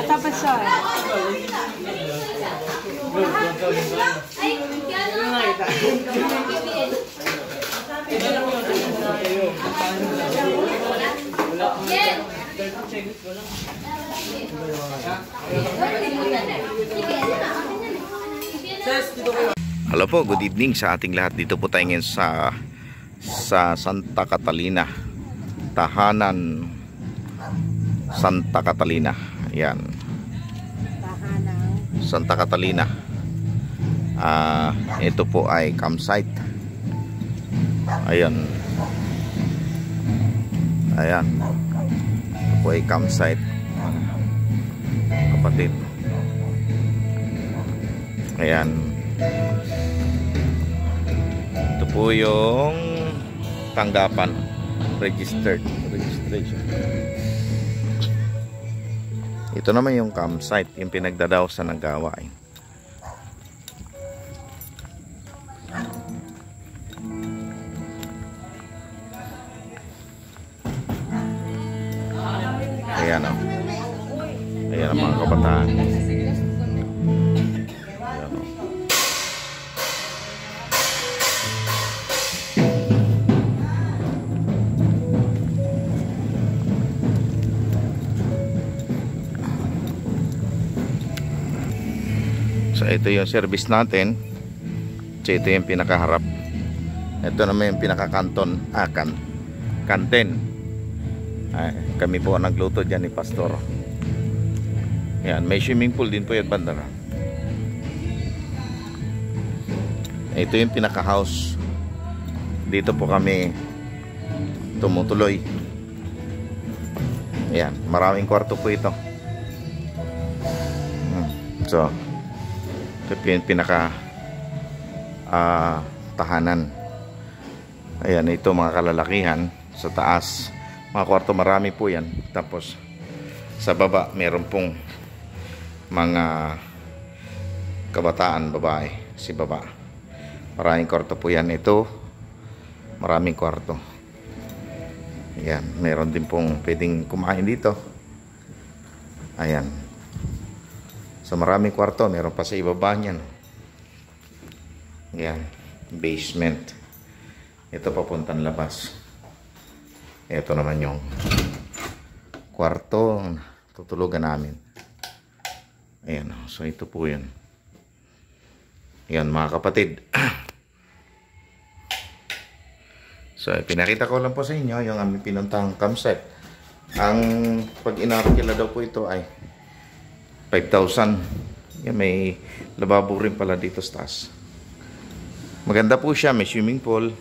Tapos siya. Hello po, good evening sa ating lahat. Dito po tayo ngayon sa Santa Catalina, tahanan Santa Catalina. Ayan, Santa Catalina. Ito po ay campsite. Ayan, ayan, ito po ay campsite, kapatid. Ayan, ito po yung tanggapan, registration. Ito naman yung campsite, yung pinagdadaosan ng gawain. Ayan o. Ayan ang mga kabataan. So ito yung service natin. So ito yung pinakaharap. Ito naman yung pinakakanton. Kanten. Kami po nagluto dyan ni Pastor. Yan, may swimming pool din po yung banda. Ito yung pinaka house. Dito po kami tumutuloy. Yan, maraming kwarto po ito. So ito yung pinaka tahanan. Ayan, ito mga kalalakihan. Sa taas mga kwarto, marami po yan. Tapos sa baba meron pong mga kabataan, babae, si baba. Maraming kwarto po yan. Ito, maraming kwarto. Ayan, meron din pong pwedeng kumain dito. Ayan. So maraming kwarto, meron pa sa ibaba niyan. Ayan, basement. Ito papuntang labas. Ito naman yung kwarto tutulugan namin. Ayan, so ito po yun. Ayan mga kapatid. So pinakita ko lang po sa inyo yung aming pinuntang campsite. Ang pag inarkila daw po ito ay 5,000. Yan, may lababo rin pala dito sa taas. Maganda po siya, may swimming pool.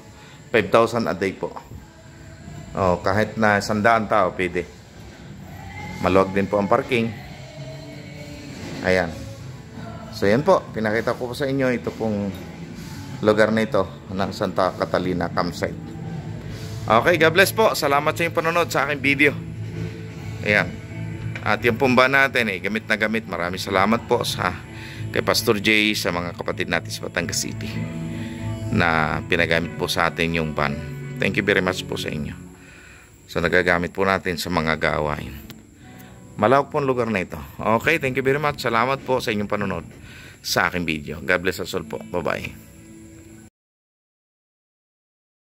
5,000 a day po. Kahit na 100 tao pwede. Maluwag din po ang parking. Ayan. So yan po, pinakita ko po sa inyo ito pong lugar na ito ng Santa Catalina campsite. Okay, God bless po. Salamat sa inyong panonood sa aking video. Ayan. At yung pumba natin gamit na gamit. Maraming salamat po sa kay Pastor Jay, sa mga kapatid natin sa Batangas City na pinagamit po sa atin yung van. Thank you very much po sa inyo. So nagagamit po natin sa mga gawain. Malawak po ang lugar na ito. Okay, thank you very much. Salamat po sa inyong panonood sa aking video. God bless us all po. Bye-bye.